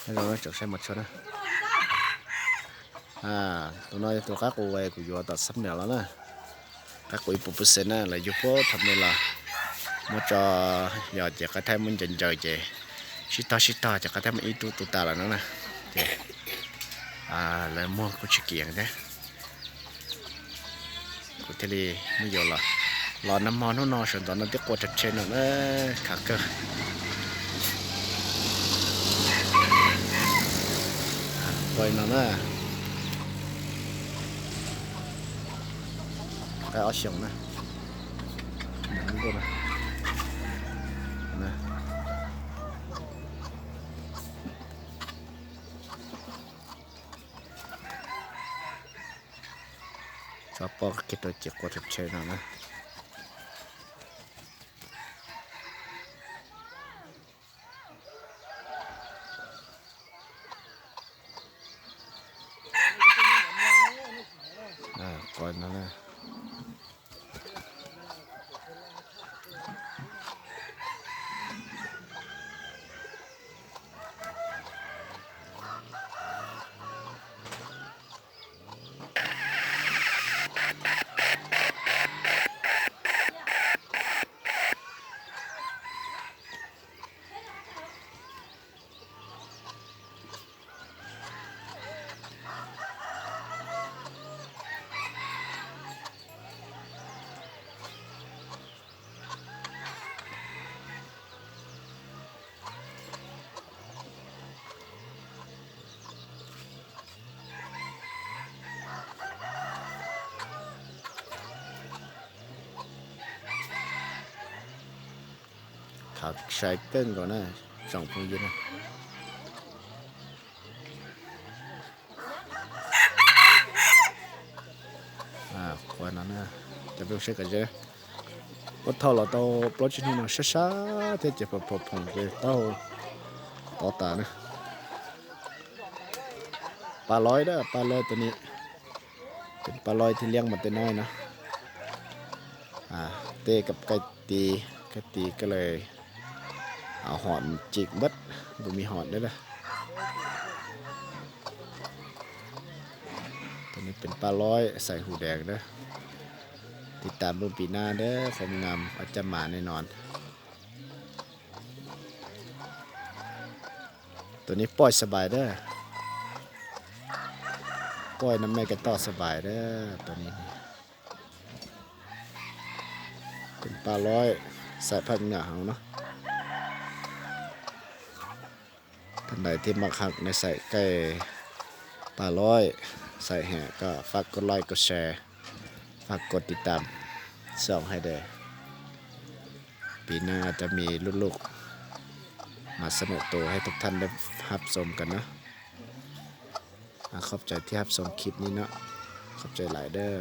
ให้เราจบใช้หมดชนนะตัวน้อยตัวข้ากูไว้กูอยู่ตัดซับเหนียวแล้วนะข้ากูอีปุ๊บเซนนะเลยยุบทำเวลามาจอหยอดจากกระทะมันจะเจอเจชิตาจากกระทะมันอีตุตาแล้วนะเจเลยมั่วกูชิเกียงเด้กูเทลีไม่อยู่ละรอน้ำมันนอนส่วนตอนนั้นที่กูจะเชนน่ะขาเกอปล่อยนั่นนะไปเอาเสียงนะนั่นกูนะชอบปอกกินตัวเจ็บกูจะเชนนะก่อนนั่นนะถักใช้เกิ้งก่อนนะสองพงยืนนะก่อนนั้นนะจะเป็นเช็คกันเจรถเท่าเราต้องปลดชิ้นนี้ช้าๆที่จะพอผงไปเต้าต่อตานะปลาลอยนะปลาลอยตัวนี้เป็นปลาลอยที่เลี้ยงมาแต่น้อยนะเตะกับไก่ตีก็เลยเอาหอนจิกบัดดูมีหอนด้วยนะตัวนี้เป็นปลาลอยใส่หูแดงนะติดตามเบิ่งปีหน้าเด้อความงามอาจจะมาแน่นอนตัวนี้ปล่อยสบายเด้อปล่อยน้ำแม่กันต่อสบายเด้อตัวนี้เป็นปลาลอยสายพันธุ์เหนือเนาะท่านใดที่มักหักในใส่ไก่ปลาลอยใส่แห่ก็ฝากกดไลค์กดแชร์ฝากกดติดตามส่องให้ได้ปีหน้าจะมีลูกๆมาเสนอตัวให้ทุกท่านได้รับชมกันนะขอบใจที่รับชมคลิปนี้เนาะขอบใจหลายเด้อ